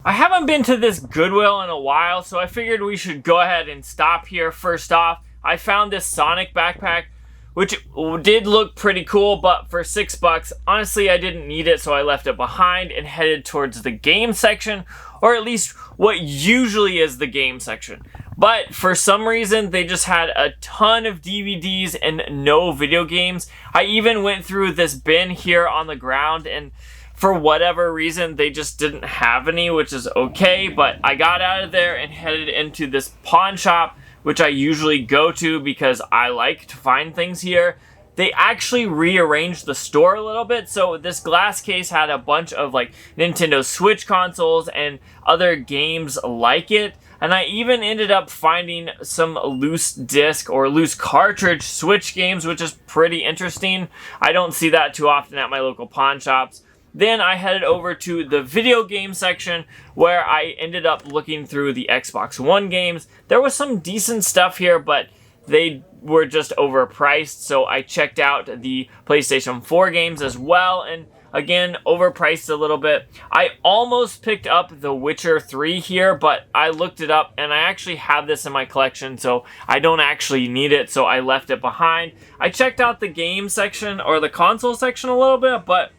I haven't been to this Goodwill in a while, so I figured we should go ahead and stop here. First off, I found this Sonic backpack, which did look pretty cool, but for $6, honestly, I didn't need it, so I left it behind and headed towards the game section, or at least what usually is the game section. But for some reason, they just had a ton of DVDs and no video games. I even went through this bin here on the ground, and for whatever reason, they just didn't have any, which is okay, but I got out of there and headed into this pawn shop, which I usually go to because I like to find things here. They actually rearranged the store a little bit, so this glass case had a bunch of like Nintendo Switch consoles and other games like it, and I even ended up finding some loose disc or loose cartridge Switch games, which is pretty interesting. I don't see that too often at my local pawn shops. Then I headed over to the video game section where I ended up looking through the Xbox One games. There was some decent stuff here, but they were just overpriced, so I checked out the PlayStation 4 games as well, and again, overpriced a little bit. I almost picked up The Witcher 3 here, but I looked it up, and I actually have this in my collection, so I don't actually need it, so I left it behind. I checked out the game section, or the console section a little bit, but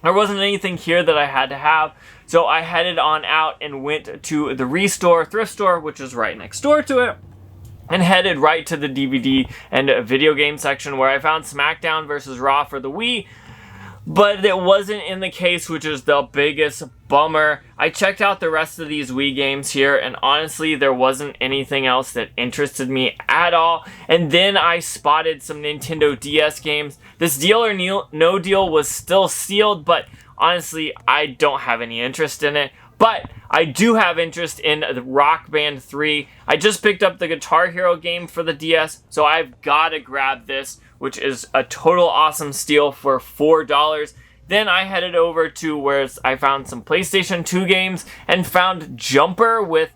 there wasn't anything here that I had to have, so I headed on out and went to the Restore thrift store, which is right next door to it, and headed right to the DVD and video game section where I found SmackDown vs. Raw for the Wii, but it wasn't in the case, which is the biggest bummer. I checked out the rest of these Wii games here, and honestly, there wasn't anything else that interested me at all. And then I spotted some Nintendo DS games. This Deal or No Deal was still sealed, but honestly, I don't have any interest in it. But I do have interest in the Rock Band 3. I just picked up the Guitar Hero game for the DS, so I've got to grab this, which is a total awesome steal for $4. Then I headed over to where I found some PlayStation 2 games and found Jumper with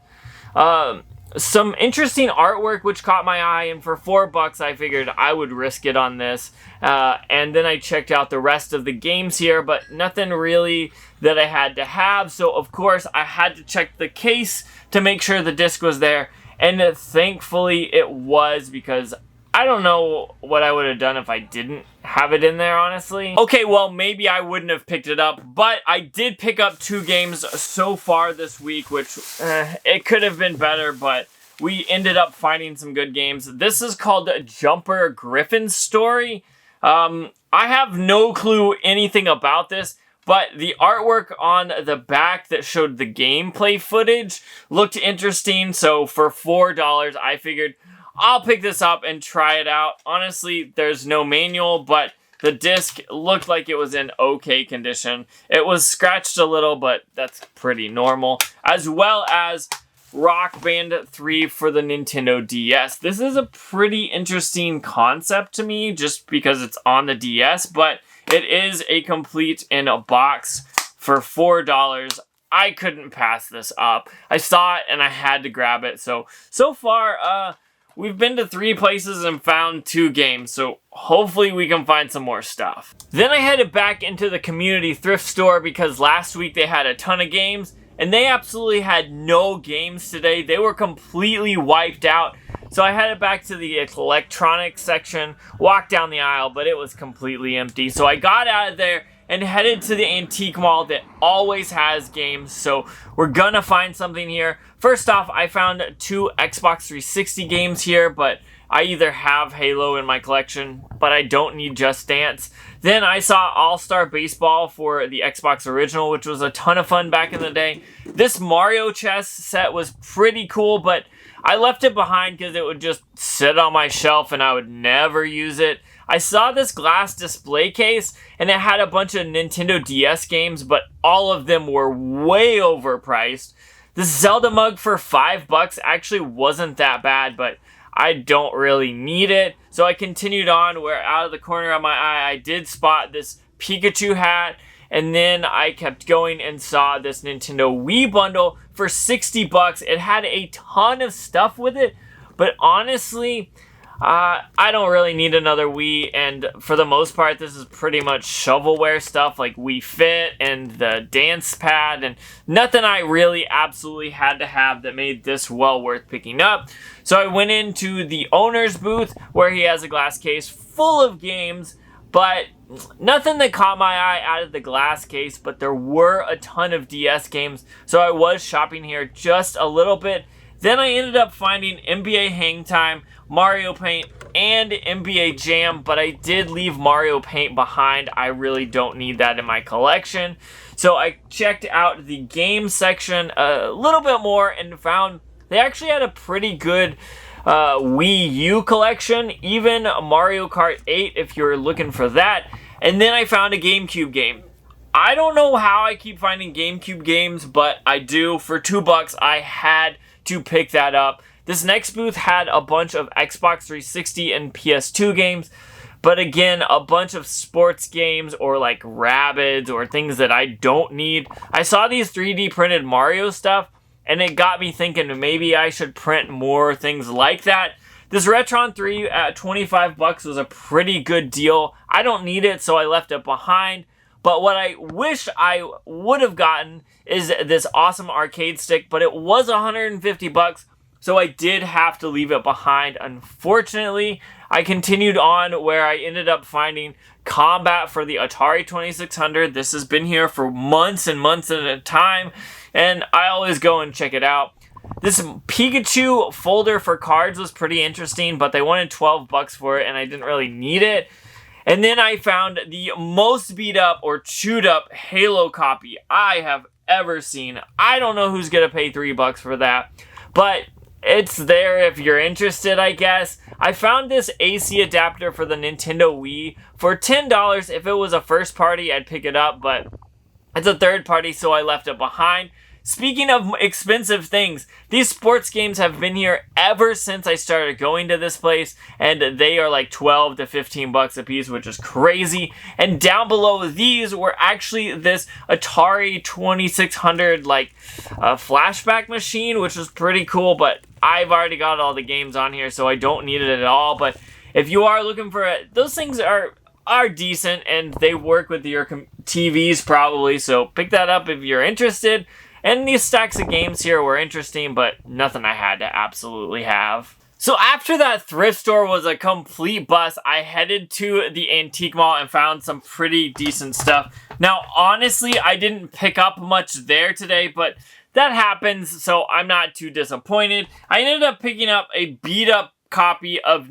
some interesting artwork which caught my eye, and for $4 I figured I would risk it on this. And then I checked out the rest of the games here, but nothing really that I had to have, so of course I had to check the case to make sure the disc was there, and thankfully it was, because I don't know what I would have done if I didn't have it in there, honestly. Okay, well, maybe I wouldn't have picked it up, but I did pick up 2 games so far this week, which it could have been better, but we ended up finding some good games. This is called Jumper Griffin's Story. I have no clue anything about this, but the artwork on the back that showed the gameplay footage looked interesting, so for $4, I figured I'll pick this up and try it out. Honestly, there's no manual, but the disc looked like it was in okay condition. It was scratched a little, but that's pretty normal. As well as Rock Band 3 for the Nintendo DS. This is a pretty interesting concept to me, just because it's on the DS, but it is a complete in a box for $4. I couldn't pass this up. I saw it and I had to grab it. So far, we've been to 3 places and found 2 games, so hopefully we can find some more stuff. Then I headed back into the community thrift store because last week they had a ton of games, and they absolutely had no games today. They were completely wiped out. So I headed back to the electronics section, walked down the aisle, but it was completely empty. So I got out of there and headed to the antique mall that always has games, so we're gonna find something here. First off, I found 2 Xbox 360 games here, but I either have Halo in my collection, but I don't need Just Dance. Then I saw All-Star Baseball for the Xbox original, which was a ton of fun back in the day. This Mario chess set was pretty cool, but I left it behind because it would just sit on my shelf and I would never use it. I saw this glass display case and it had a bunch of Nintendo DS games, but all of them were way overpriced. The Zelda mug for $5 actually wasn't that bad, but I don't really need it. So I continued on where out of the corner of my eye, I did spot this Pikachu hat. And then I kept going and saw this Nintendo Wii bundle for $60. It had a ton of stuff with it, but honestly, I don't really need another Wii, and for the most part, this is pretty much shovelware stuff like Wii Fit and the dance pad, and nothing I really absolutely had to have that made this well worth picking up. So I went into the owner's booth where he has a glass case full of games, but nothing that caught my eye out of the glass case, but there were a ton of DS games, so I was shopping here just a little bit. Then I ended up finding NBA Hang Time, Mario Paint, and NBA Jam, but I did leave Mario Paint behind. I really don't need that in my collection. So I checked out the game section a little bit more and found they actually had a pretty good Wii U collection, even Mario Kart 8 if you're looking for that. And then I found a GameCube game. I don't know how I keep finding GameCube games, but I do. For $2, I had to pick that up. This next booth had a bunch of Xbox 360 and PS2 games, but again, a bunch of sports games or like Rabbids or things that I don't need. I saw these 3D printed Mario stuff, and it got me thinking maybe I should print more things like that. This Retron 3 at $25 was a pretty good deal. I don't need it, so I left it behind. But what I wish I would have gotten is this awesome arcade stick, but it was $150, so I did have to leave it behind. Unfortunately, I continued on where I ended up finding Combat for the Atari 2600. This has been here for months and months at a time, and I always go and check it out. This Pikachu folder for cards was pretty interesting, but they wanted $12 for it, and I didn't really need it. And then I found the most beat up or chewed up Halo copy I have ever seen. I don't know who's going to pay $3 for that, but it's there if you're interested, I guess. I found this AC adapter for the Nintendo Wii for $10. If it was a first party, I'd pick it up, but it's a third party, so I left it behind. Speaking of expensive things, these sports games have been here ever since I started going to this place, and they are like $12 to $15 a piece, which is crazy. And down below these were actually this Atari 2600 like flashback machine, which was pretty cool, but I've already got all the games on here, so I don't need it at all. But if you are looking for it, those things are decent, and they work with your TVs probably, so pick that up if you're interested. And these stacks of games here were interesting, but nothing I had to absolutely have. So after that thrift store was a complete bust, I headed to the antique mall and found some pretty decent stuff. Now, honestly, I didn't pick up much there today, but that happens, so I'm not too disappointed. I ended up picking up a beat-up copy of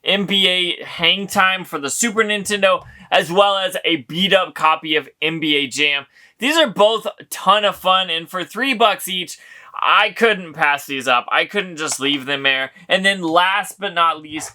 NBA Hang Time for the Super Nintendo, as well as a beat-up copy of NBA Jam. These are both a ton of fun, and for $3 each, I couldn't pass these up. I couldn't just leave them there. And then last but not least,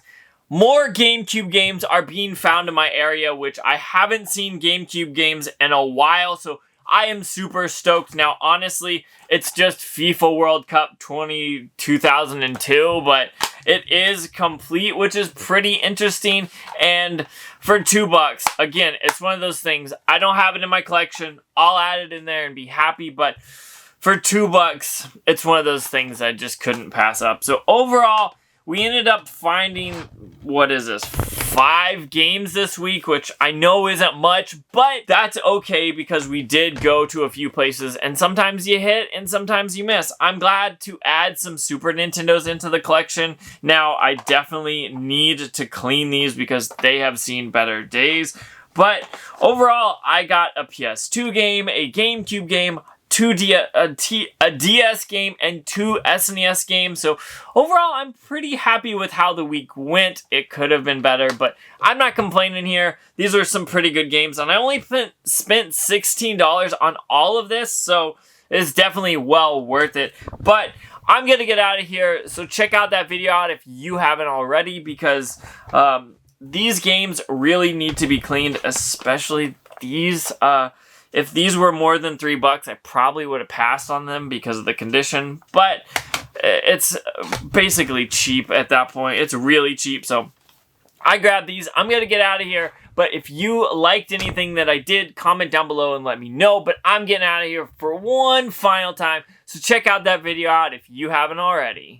more GameCube games are being found in my area, which I haven't seen GameCube games in a while, so I am super stoked. Now, honestly, it's just FIFA World Cup 2002, but it is complete, which is pretty interesting. And for $2, again, it's one of those things. I don't have it in my collection. I'll add it in there and be happy, but for $2, it's one of those things I just couldn't pass up. So overall, we ended up finding, 5 games this week, which I know isn't much, but that's okay because we did go to a few places, and sometimes you hit and sometimes you miss. I'm glad to add some Super Nintendos into the collection. Now, I definitely need to clean these because they have seen better days, but overall, I got a PS2 game, a GameCube game, a DS game, and 2 SNES games. So overall, I'm pretty happy with how the week went. It could have been better, but I'm not complaining here. These are some pretty good games, and I only spent $16 on all of this, so it's definitely well worth it. But I'm going to get out of here, so check out that video out if you haven't already, because these games really need to be cleaned, especially these. If these were more than $3, I probably would have passed on them because of the condition. But it's basically cheap at that point. It's really cheap. So I grabbed these. I'm going to get out of here. But if you liked anything that I did, comment down below and let me know. But I'm getting out of here for one final time. So check out that video out if you haven't already.